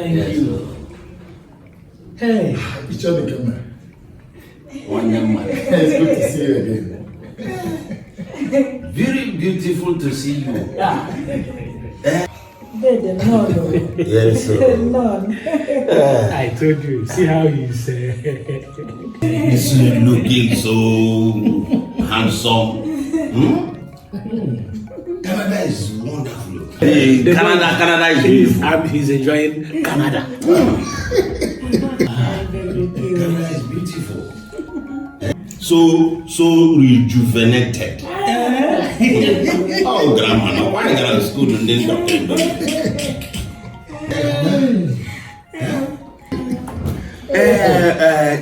Thank you. Hey, It's on the camera. Wonderful. It's good to see you again. Very beautiful to see you. yeah. No. Yes, sir. No. I told you. See how he's. He's looking so handsome. Canada is wonderful. Hey, Canada is beautiful. He's enjoying Canada. Canada is beautiful. So rejuvenated. Oh, grandma, now why you gotta school in this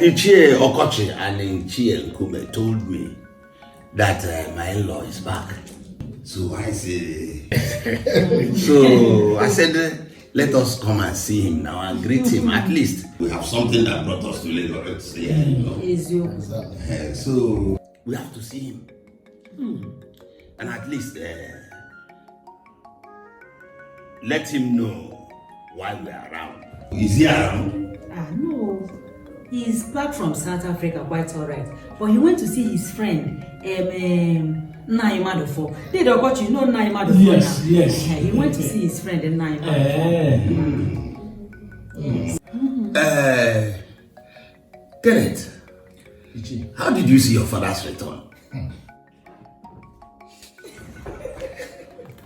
Ichie Okochi and Ichie Nkume told me that my in-law is back. So I said, let us come and see him now and greet him. At least we have something that brought us to Lagos. Yeah, you know. So we have to see him. And at least let him know why we are around. Is he around? No. He's back from South Africa, quite alright. But he went to see his friend, Naimadofo. They don't got you know Naimadofo. Yes, now. yes. He went to see his friend in Naimadofo. Yes. Kenneth, how did you see your father's return?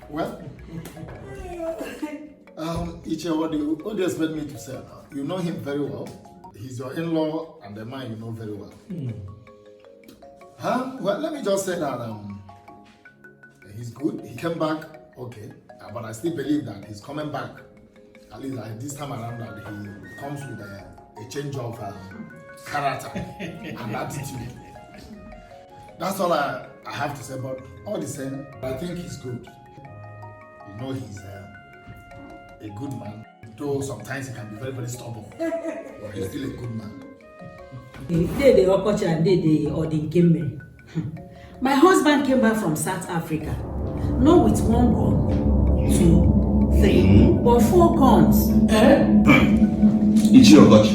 Well, Iche, what do you expect me to say now? You know him very well. He's your in-law and the man you know very well. Well, let me just say that he's good. He came back okay, but I still believe that he's coming back. At least this time around, that he comes with a change of character and attitude. That's all I have to say. But all the same, I think he's good. You know, he's a good man. Though sometimes he can be very, very stubborn. But he's still a good man. They Okocha and they Odinkeme. My husband came back from South Africa, not with 1 gun, 2, 3, but 4 guns. It's your God.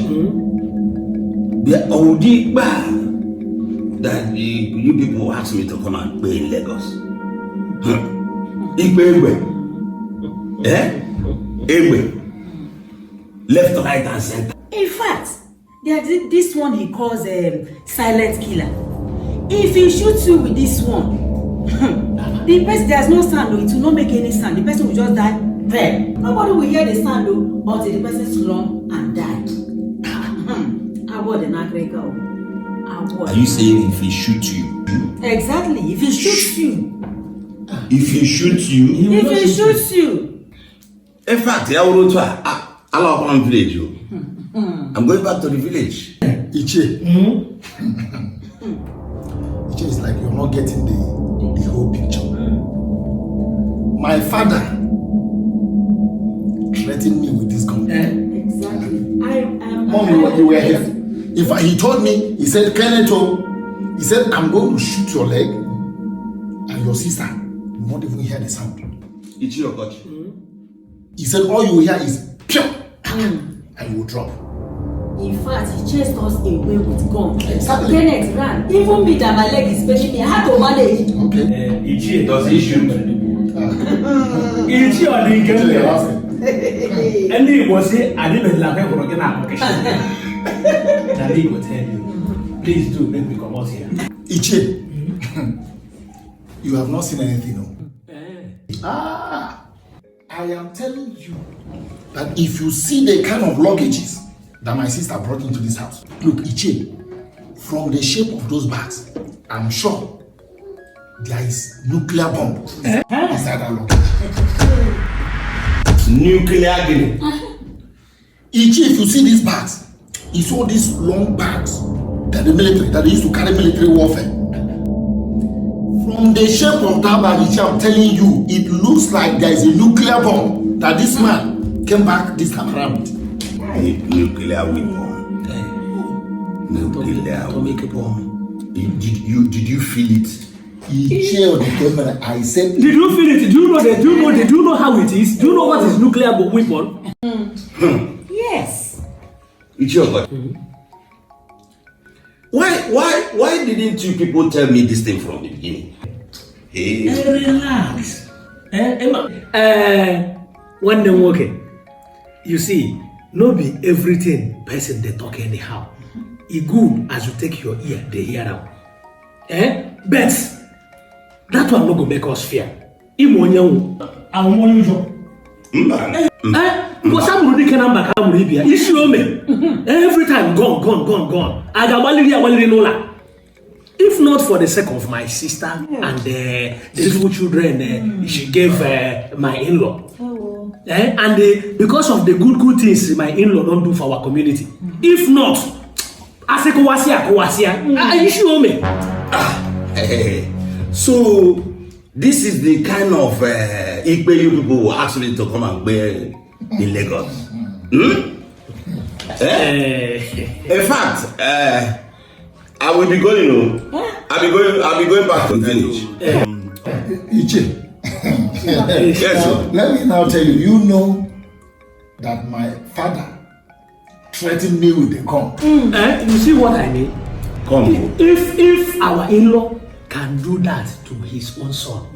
The Odi that you people asked me to come and pay in Lagos. Egbe. Left, right, and center. In fact, there's this one he calls silent killer. If he shoots you with this one, the person, there's no sound though, it will not make any sound. The person will just die there. Nobody will hear the sound though until the person slump and died. Are you saying if he shoots you? Exactly, if he shoots you. If he shoots you? If he shoots you. In fact, I will go to a village. I'm going back to the village. Iche. Iche is like you're not getting the whole picture. My father threatened me with this gun. Exactly. Mom, you were here. In fact, he told me, he said, Kenneth, he said, I'm going to shoot your leg and your sister. You won't even hear the sound. Iche your God. He said, all you will hear is pure, and you will drop. In fact, he chased us away with gun. Exactly. Kenneth ran. Even me that my leg is paining me, I had to manage. Okay. Ichie, Does he shoot? Ichie or the game. And he was here, I didn't like him for getting out. And he will tell you, please do make me come out here. Iche, you have not seen anything, no? I am telling you that if you see the kind of luggages that my sister brought into this house, look, Iche, from the shape of those bags, I'm sure there is nuclear bomb inside that luggage. Nuclear guinea. Iche, if you see these bags, it's all these long bags that the military, that they used to carry military warfare. From the shape of that bag, Iche, I'm telling you, it looks like there is a nuclear bomb that this man came back this time around with. Nuclear weapon. Nuclear weapon. Did you feel it? Iche on the camera, I said. Did you feel it? Do you know how it is? Do you know what is nuclear weapon? It's your God. Why didn't you people tell me this thing from the beginning? Hey. Relax. One day okay. You see, no be everything person they talk anyhow. It good as you take your ear, they hear out. But that one no go make us fear. I want you. Every time gone. If not for the sake of my sister and the two children she gave my in-law. And because of the good things my in-law don't do for our community. If not, I say Kowasia, you show me. So this is the kind of Igbe you people will ask me to come and bear in Lagos. In fact, I will be going. I'll be going back to the village. Iche. Yes, sir. Let me now tell you. You know that my father threatened me with a gun. You see what I mean? Come. If our in-law can do that to his own son,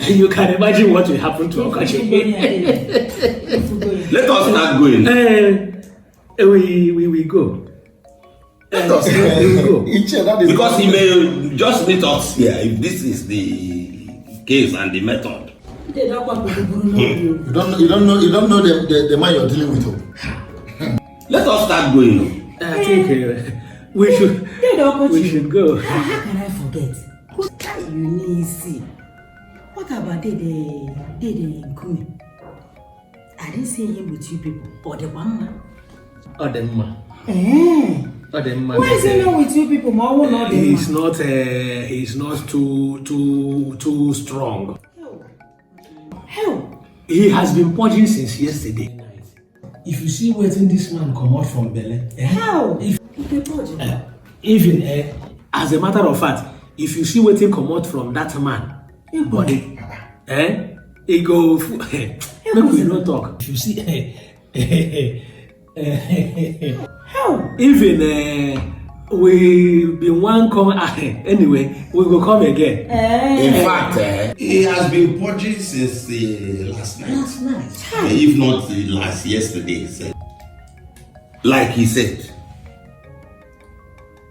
you can imagine what will happen to Okachi. Let us start going. We go. Let us go. Iche, that is Because he may just meet us here if this is the case and the method. You don't know the man you're dealing with. Let us start going. I think we should go. How can I forget? Eunice. What about Dede Nkumi? I didn't see him with you people. Or the one man. Why is he not with you people? He's not too strong. Hell. He has been purging since yesterday. If you see waiting this man come out from Bele, How? Even as a matter of fact, if you see waiting come out from that man, body, he go. Make we not talk. If you see, How? even we been one come anyway, we will come again. In fact, he has been purging since last night. If not last yesterday. Like he said,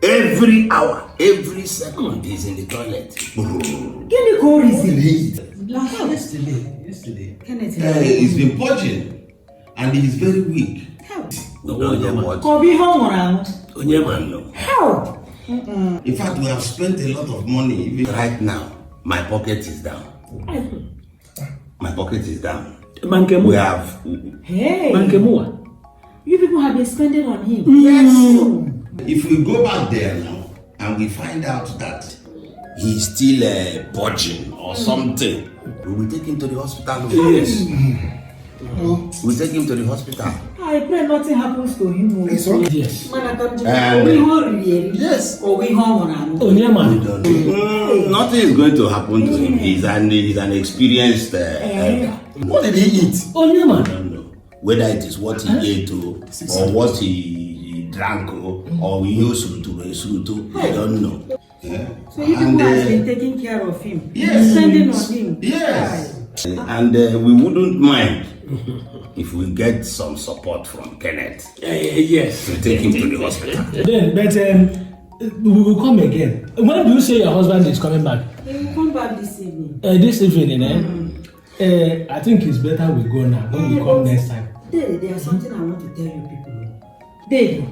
every hour, every second he's in the toilet. Give me cold reason. Yesterday. He's been purging and he's very weak. We don't know what. How? In fact, we have spent a lot of money. Even right now, my pocket is down. My pocket is down. We have. Hey. Mankemua. You people have been spending on him. Yes. If we go back there now and we find out that he's still purging or something, we will take him to the hospital. Yes. We'll take him to the hospital. I pray nothing happens to him. It's okay. Yes. Yes. Nothing is going to happen to him. He's an experienced elder. What did he eat? I don't know whether it is what he ate or what he drank or he used to. I don't know. So you people have been taking care of him. Yes. Spending on him. Yes. And we wouldn't mind if we get some support from Kenneth. Yes. To take him to the hospital. We will come again. When do you say your husband is coming back? He will come back this evening. This evening, I think it's better we go now. When we come next time. Dede, there's something I want to tell you people. Dede,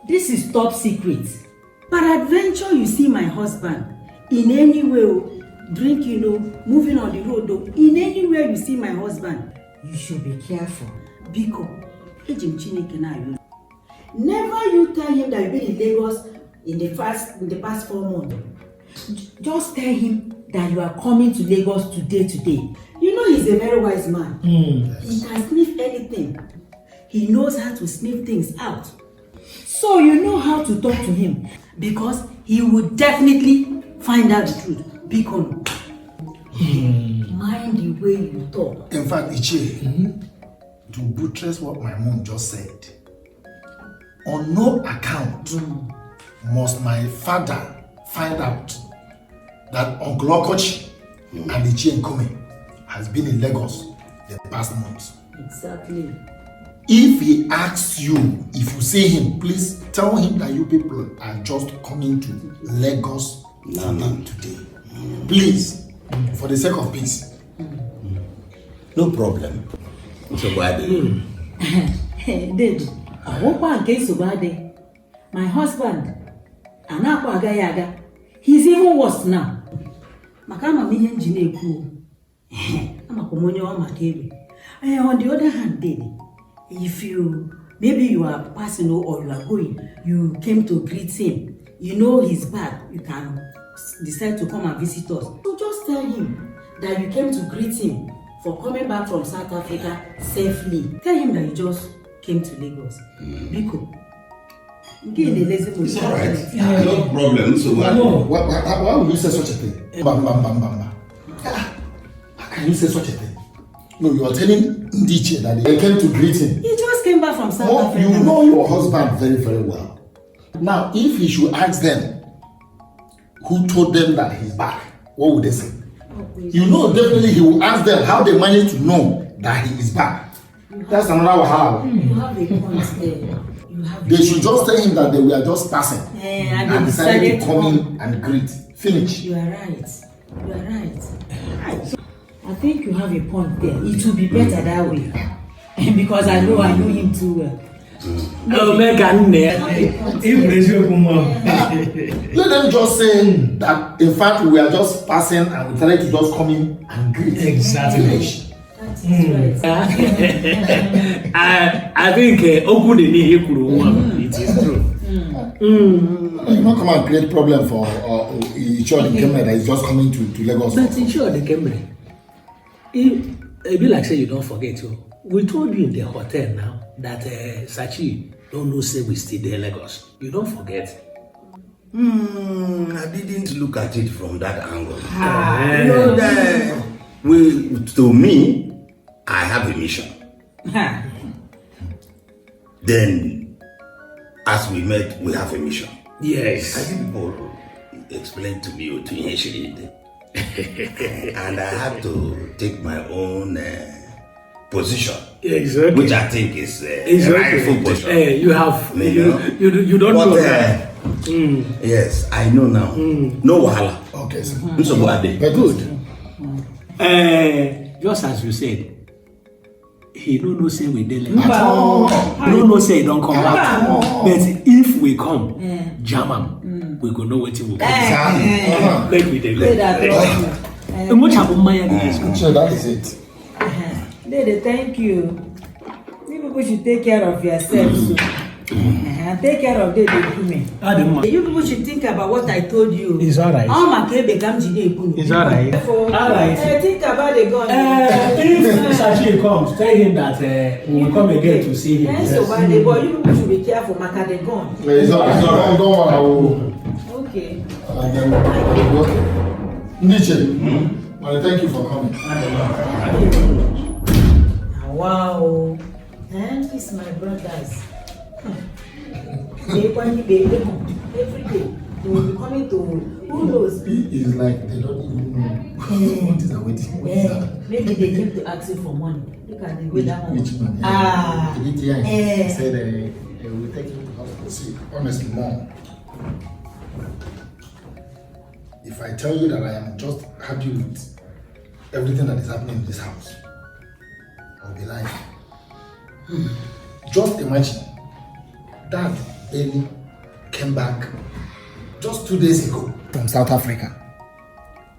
this is top secret. Peradventure you see my husband in any way, drinking, moving on the road, in anywhere you see my husband, you should be careful. Because never you tell him that you've been in Lagos in the past 4 months. Just tell him that you are coming to Lagos today. You know he's a very wise man. He can sniff anything. He knows how to sniff things out. So you know how to talk to him because he will definitely find out the truth. Because mind the way you talk. In fact, Ichie, to buttress what my mom just said, on no account must my father find out that Uncle Okochi and the Chienkume has been in Lagos the past months. Exactly. If he asks you, if you see him, please tell him that you people are just coming to Lagos today. Please, for the sake of peace. No problem. So why do David, I hope one case of my husband, Anakwa Gayaga, he's even worse now. Makama me engineer cool. I'm a commonio on my table. And on the other hand, David, if maybe you are passing or you are going, you came to greet him, you know he's back, you can decide to come and visit us. So just tell him that you came to greet him for coming back from South Africa safely. Tell him that you just came to Lagos. Biko. It's alright. No problem. So why would you say such a thing? How can you say such a thing? No, you are telling Ndiche that they came to greet him. He just came back from South Africa. You know your husband very, very well. Now, if he should ask them who told them that he's back, what would they say? You know, definitely he will ask them how they managed to know that he is back. That's another how. You have a point there. They should just tell him that they were just passing and decided to come in and greet. Finish. You are right. You are right. I think you have a point there. It will be better that way. Because I know him too well. Oh, Megan, let them just say that in fact we are just passing and we decided to just come in and greet. Exactly. Right. I think it is true. You not come and create problem for each other that is just coming to Lagos. But in sure the Camry. It be like say you don't forget you. We told you in the hotel now that SACHI don't know say we still there Lagos. You don't forget. I didn't look at it from that angle. You know, to me, I have a mission. Then, as we met, we have a mission. Yes. I think people explained to me to initially, and I have to take my own position. Exactly. Which I think is exactly. rightful position. You have you don't know that. Yes, I know now. No wahala. Okay, sir. So very good. Just as you said, he don't know say we dey like that. He don't know say he don't come back. But if we come, German, we go know what he will come. Like we dey like. Much happen Maya dey. So that is it. Dede, thank you. You people should take care of yourselves. Take care of the women. You people should think about what I told you. It's alright. It's alright. Alright. Think about the gun. If SACHI comes, tell him that we will come again to see him. So by the boy, you people should be careful, Maka the gun. It's alright. Don't worry. Okay. Niche, well, thank you for coming. Wow. And this is my brothers. Every day they will be coming to who knows? It's like they don't even know what is awaiting. Maybe they came to ask you for money. Look at the way that one. Which man? Said they will take you to hospital. See, honestly, Mom, if I tell you that I am just happy with everything that is happening in this house, I'll be lying. Just imagine. Dad Bailey came back just 2 days ago from South Africa.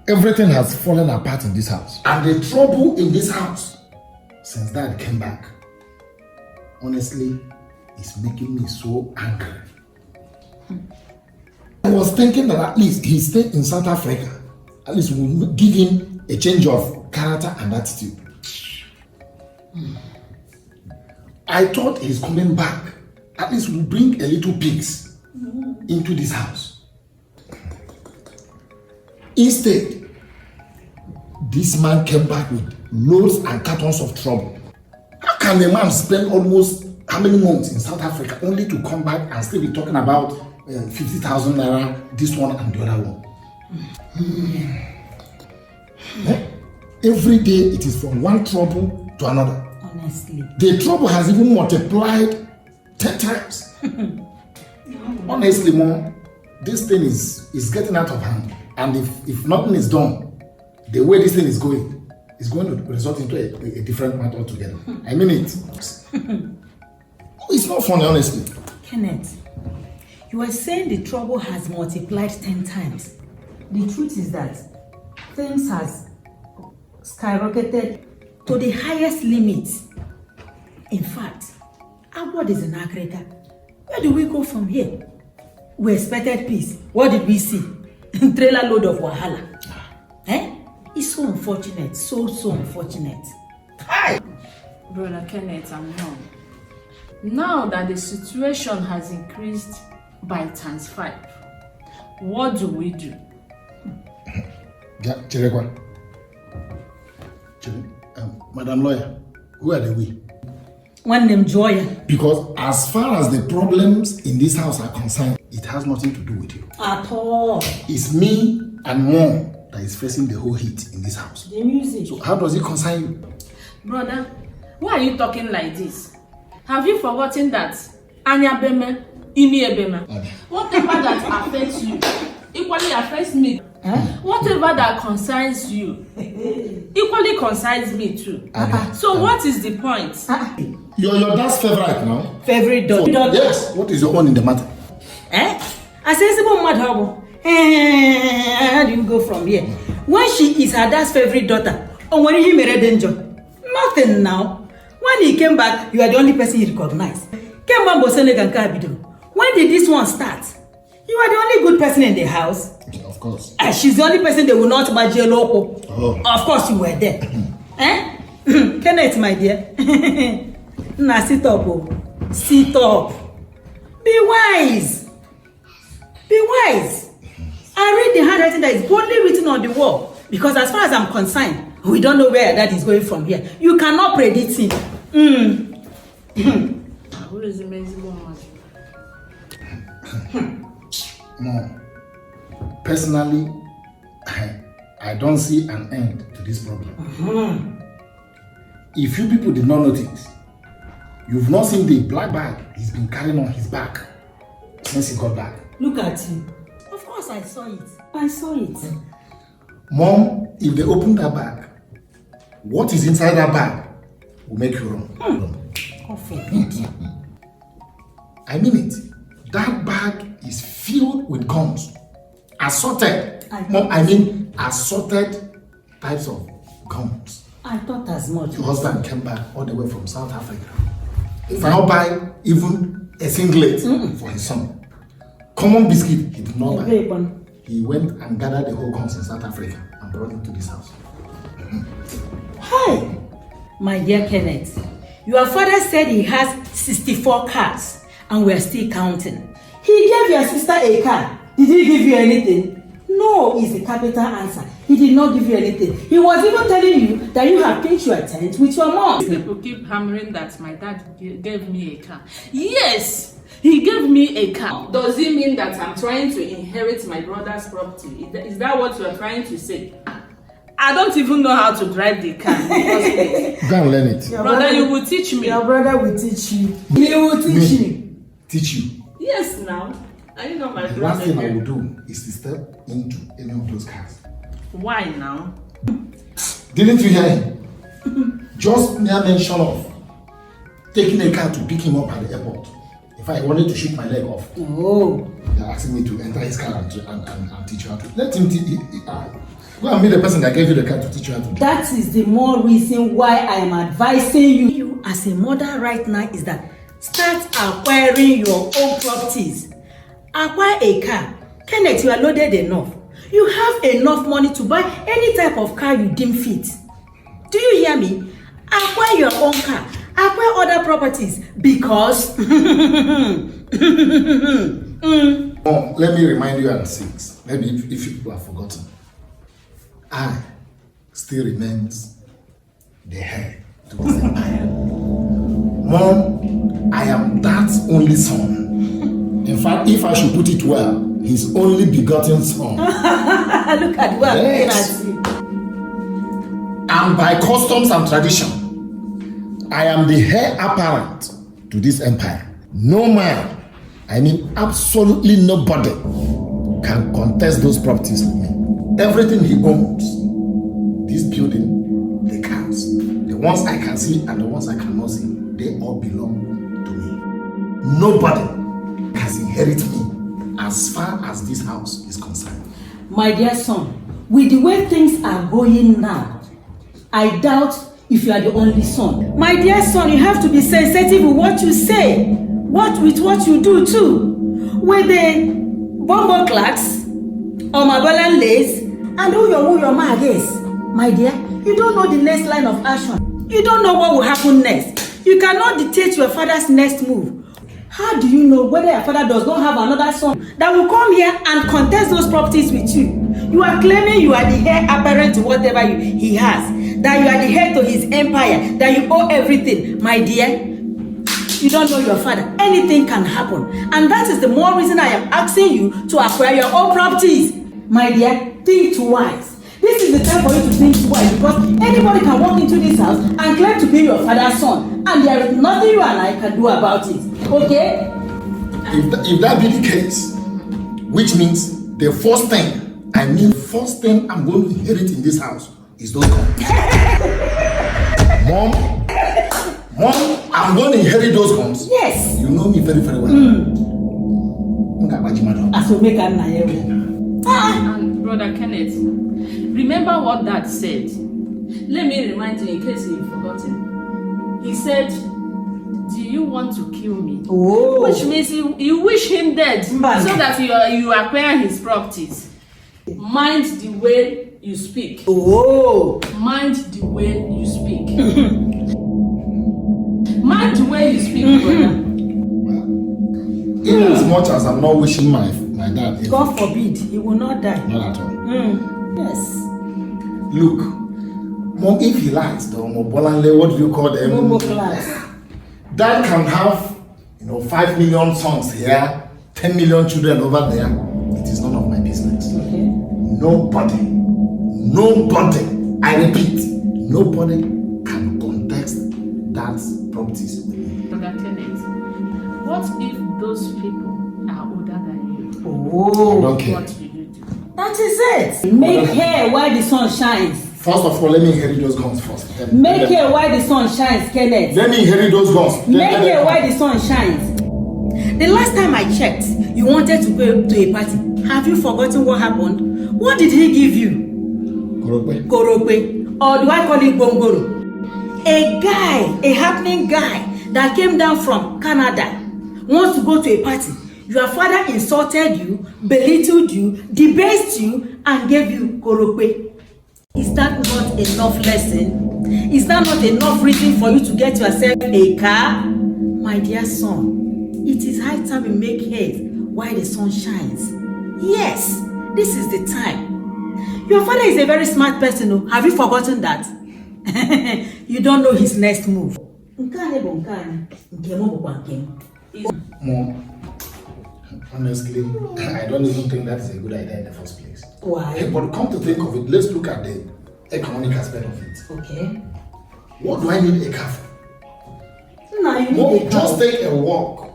Everything has fallen apart in this house. And the trouble in this house since Dad came back, honestly, is making me so angry. I was thinking that at least he stayed in South Africa. At least we'll give him a change of character and attitude. I thought he's coming back. At least we'll bring a little peace into this house. Instead, this man came back with loads and cartons of trouble. How can a man spend almost how many months in South Africa only to come back and still be talking about 50,000 naira, this one and the other one. Every day it is from one trouble to another. Honestly. The trouble has even multiplied 10 times. Honestly, Mom, this thing is getting out of hand. And if nothing is done, the way this thing is going to result into a different matter altogether. I mean it. It's not funny, honestly. Kenneth, you are saying the trouble has multiplied 10 times. The truth is that things has skyrocketed to the highest limit. In fact, our world is in Africa. Where do we go from here? We expected peace. What did we see? Trailer load of wahala. It's so unfortunate. So unfortunate. Hi! Brother Kenneth, I'm wrong. Now that the situation has increased by ×5, what do we do? Chirekwa. Madam Lawyer, who are the we? One named Joya. Because as far as the problems in this house are concerned, it has nothing to do with you. At all. It's me and Mom that is facing the whole heat in this house. The music. So how does it concern you? Brother, why are you talking like this? Have you forgotten that Anya Beme, Imi Ebema, whatever that affects you, equally affects me. Whatever that concerns you, equally concerns me too. So what is the point? You're your dad's favorite now. Favorite dog. Yes. What is your own in the matter? A sensible mother. How do you go from here? When she is her dad's favorite daughter, or when he married danger? Nothing now. When he came back, you are the only person he recognized. When did this one start? You are the only good person in the house. Of course. She's the only person they will not budge local. Oh. Of course you were there. Kenneth, my dear. Now sit up. Sit up. Be wise. Be wise. I read the handwriting that is boldly written on the wall. Because as far as I'm concerned, we don't know where that is going from here. You cannot predict it. Who is the amazing woman? Mom, personally, I don't see an end to this problem. If you people did not notice, you've not seen the black bag he's been carrying on his back since he got back. Look at you. Of course I saw it. I saw it. Mom, if they open that bag, what is inside that bag will make you wrong. I mean it. That bag is filled with guns. Assorted. Assorted types of guns. I thought as much. Your husband came back all the way from South Africa. If I not buy even a singlet for his son. Common biscuit, he did not buy. He went and gathered the whole guns in South Africa and brought them to this house. Hi, my dear Kenneth. Your father said he has 64 cars and we're still counting. He gave your sister a car. Did he give you anything? No is the capital answer. He did not give you anything. He was even telling you that you have pitched your tent with your mom. People keep hammering that my dad gave me a car. Yes, he gave me a car. Does it mean that I'm trying to inherit my brother's property? Is that what you are trying to say? I don't even know how to drive the car. Go and learn it. Brother, you will teach me. Your brother will teach you. He will teach you. Teach you. Yes, now. Are you not my brother? The last thing I will do is to step into any of those cars. Why now? Didn't you hear him? Just mere mention of taking a car to pick him up at the airport. If I wanted to shoot my leg off, they're asking me to enter his car and teach you how to. Let him teach. Go and meet the person that gave you the car to teach you how to do. That is the more reason why I am advising you as a mother right now is that start acquiring your own properties. Acquire a car. Kenneth, you are loaded enough. You have enough money to buy any type of car you deem fit. Do you hear me? Acquire your own car. Acquire other properties because let me remind you at 6. Maybe if you people have forgotten. I still remains the head to this empire. Mom, I am Dad's only son. In fact, if I should put it well, his only begotten son. Look at what Yes. And by customs and tradition, I am the heir apparent to this empire. No man, I mean absolutely nobody, can contest those properties with me. Everything he owns, this building, the cars, the ones I can see and the ones I cannot see, they all belong to me. Nobody can inherit me as far as this house is concerned. My dear son, with the way things are going now, I doubt if you are the only son. My dear son, you have to be sensitive with what you say, with what you do too. With the bombo clacks, or Mabalan lace, and who your man is. My dear, you don't know the next line of action. You don't know what will happen next. You cannot dictate your father's next move. How do you know whether your father does not have another son that will come here and contest those properties with you? You are claiming you are the heir apparent to whatever he has, that you are the heir to his empire, that you owe everything. My dear, you don't know your father. Anything can happen. And that is the more reason I am asking you to acquire your own properties. My dear, think twice. This is the time for you to think twice, because anybody can walk into this house and claim to be your father's son, and there is nothing you and I can do about it. Okay? If that be the case, which means the first thing I'm going to inherit in this house is those guns. Mom, I'm going to inherit those guns. Yes. You know me very, very well. And Brother Kenneth, remember what Dad said. Let me remind you in case you've forgotten. He said, do you want to kill me? Oh. Which means you wish him dead so that you acquire his properties. Mind the way you speak. Oh. Mind the way you speak. Mind the way you speak, brother. Well, in as much as I'm not wishing my dad, God forbid, he will not die. not at all. Yes. Look, Mom, if he likes, the Mobolanle, what do you call them? Bobo class. Dad can have, 5 million sons here, 10 million children over there. It is none of my business. Okay. Nobody, I repeat, nobody can contest Dad's properties with me. Brother Kenneth, what if those people are older than you? Oh. I don't care. What will you do? That is it. Make hay while the sun shines. First of all, let me inherit those guns first. Make hay while the sun shines, Kenneth. Let me inherit those guns. Make hay while the sun shines. The last time I checked, you wanted to go to a party. Have you forgotten what happened? What did he give you? Korope. Or do I call it Gongoro? A happening guy that came down from Canada wants to go to a party. Your father insulted you, belittled you, debased you, and gave you Korope. Is that not enough lesson? Is that not enough reason for you to get yourself a car? My dear son, it is high time we make hay while the sun shines. Yes, this is the time. Your father is a very smart person. Oh. Have you forgotten that? You don't know his next move. Mom, honestly, I don't even think that is a good idea in the first place. Why? But come to think of it, let's look at the economic aspect of it. Okay. What do I need a car for? No, you need Mom, a car. just take a walk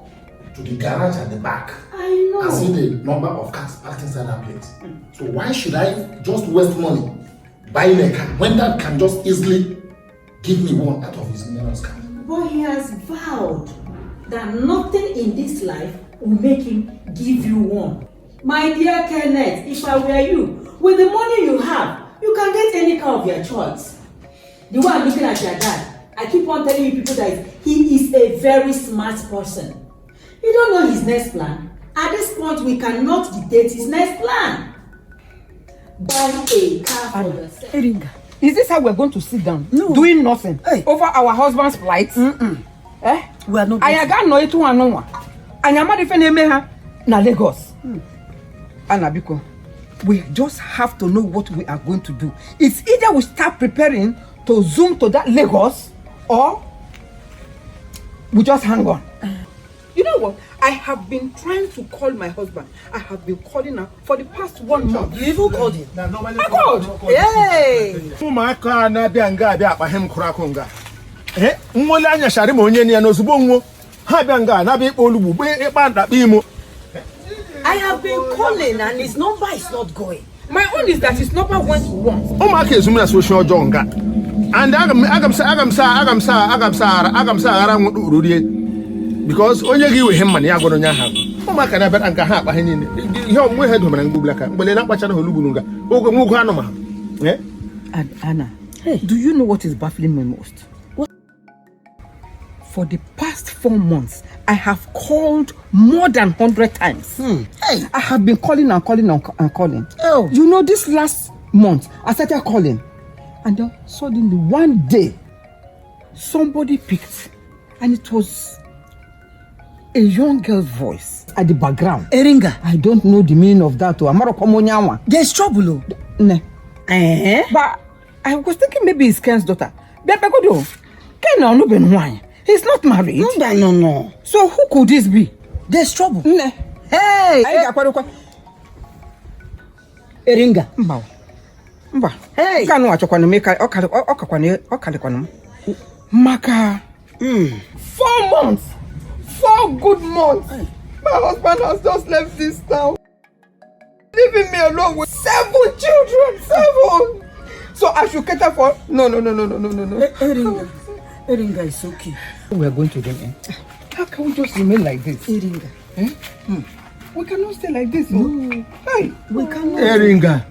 to the garage at the back. I know. And see the number of cars parked inside that place. So why should I just waste money buying a car when Dad can just easily give me one out of his numerous cars? But he has vowed that nothing in this life will make him give you one. My dear Kenneth, if I were you, with the money you have, you can get any car of your choice. The way I'm looking at your dad, I keep on telling you people that he is a very smart person. You don't know his next plan. At this point, we cannot dictate his next plan. Buy a car for yourself. Eringa, is this how we're going to sit down? No. Doing nothing over our husband's plight? Eh? We are not. Ayaga no itu anonwa. Anyama de fe na ha na Lagos. Anabiko, we just have to know what we are going to do. It's either we start preparing to zoom to that Lagos, or we just hang on. You know what? I have been trying to call my husband. I have been calling her for the past 1 month. You even called him? I called. Hey! Ụmụaka na-abịa nga abịa akpa hem kụrụ akụ nga. Nwole anya shari ma onye ya n'ozugbo nwo. Ha abịa nga na-abịa ịkpa olugbu gbe ịkpa ndakpa imo. I have been calling and his number is not going. My own is that his number went once. Ụmụaka ezumuna social ọjọọ nga. And agam sa ara nwururie. Because onye gi we him man ya goro nya ha. Ụmụaka na beta nka ha akpa ha niile. Ihe omwe he do mara ngbu blaka. Mgbele na akpacha na holubulu nga. Ogo mu anu ma. And Anna, do you know what is baffling me most? What? For the past 4 months, I have called more than 100 times. Hey, I have been calling and calling and calling. Oh. You know, this last month, I started calling. And then suddenly, one day, somebody picked. And it was a young girl's voice at the background. Eringa. I don't know the meaning of that. There's trouble. Ne. Eh? But I was thinking maybe it's Ken's daughter. He's not married. No. So who could this be? There's trouble. Ne. Hey! Eringa. Mba. Hey! Kanu achokwana meka okale Maka. 4 months. 4 good months. My husband has just left this town, leaving me alone with 7 children. 7. So I should cater for. No. Eringa is okay. We are going to the end. How can we just remain like this? Eringa. We cannot stay like this. No. Hey, we cannot. Eringa.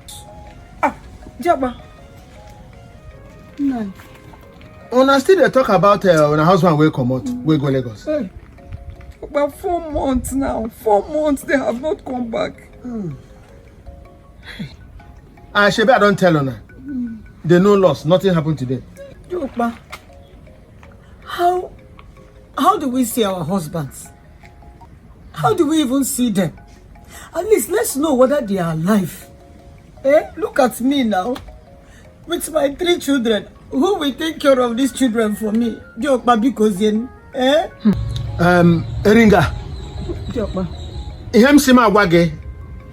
Jaba. No. Una still dey talk about when her husband will come out, we go Lagos. Hey. About 4 months now. 4 months they have not come back. Shebe, I don't tell Una. They no loss. Nothing happened today. Jokba, how do we see our husbands? How do we even see them? At least let's know whether they are alive. Look at me now. With my 3 children. Who will take care of these children for me? Jokba, because Eringa. Jokba. Him sima wage.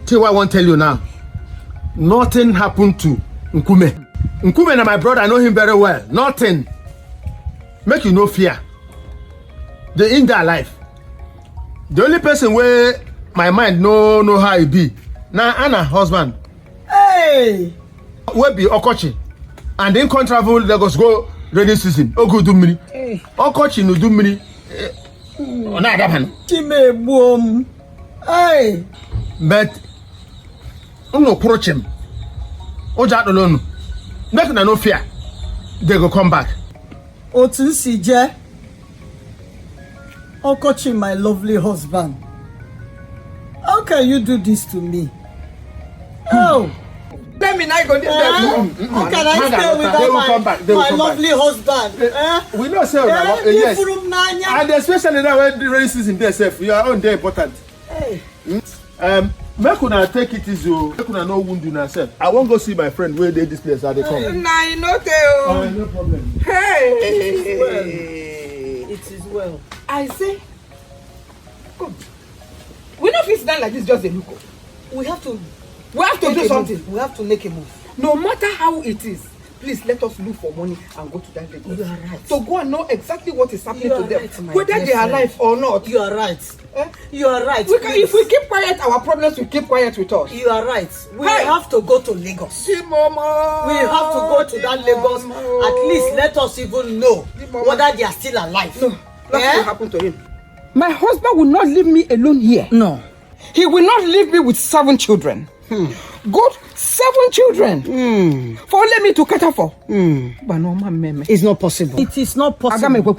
Tell what I want to tell you now. Nothing happened to Nkume. Nkume na my brother, I know him very well. Nothing. Make you no fear. They in their life. The only person where my mind know how it be. Now Anna husband. Hey! Will be Okochi. And then come travel Lagos go rainy season. Go do mini. Okochi no do mini. Ona adaban. Chime boom. Hey! But no approach him. Oja alone. Nothing no fear. They go come back. Otu sije. Okochi, my lovely husband. How can you do this to me? Oh! Let me not go there. How can I stay without my lovely husband? We know say yes. And especially now when the rainy season there self, you are on there important. Hey. Make una take it easy. Make una no wound una self. I won't go see my friend where they this place how they come. Nah, no problem. Hey. It is well. I say, come. We not fit down like this just a look. We have to do something. We have to make a move. No matter how it is, please let us look for money and go to that Lagos. You are right. So go and know exactly what is happening to them, right, whether they are alive or not. You are right. You are right. If we keep quiet, our problems will keep quiet with us. You are right. We have to go to Lagos. Mama. We have to go to that Lagos. At least let us even know whether they are still alive. No, nothing will happen to him. My husband will not leave me alone here. No. He will not leave me with 7 children. Good 7 children. For only me to cater for. But no, it's not possible. It is not possible. But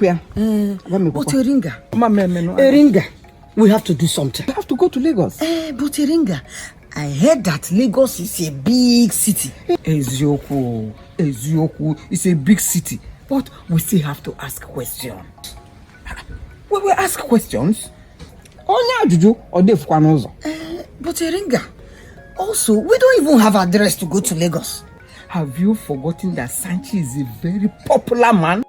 Eringa, we have to do something. We have to go to Lagos. But Eringa, I heard that Lagos is a big city. Ezioku, it's a big city. But we still have to ask questions. We will ask questions. But Eringa, also, we don't even have address to go to Lagos. Have you forgotten that SACHI is a very popular man?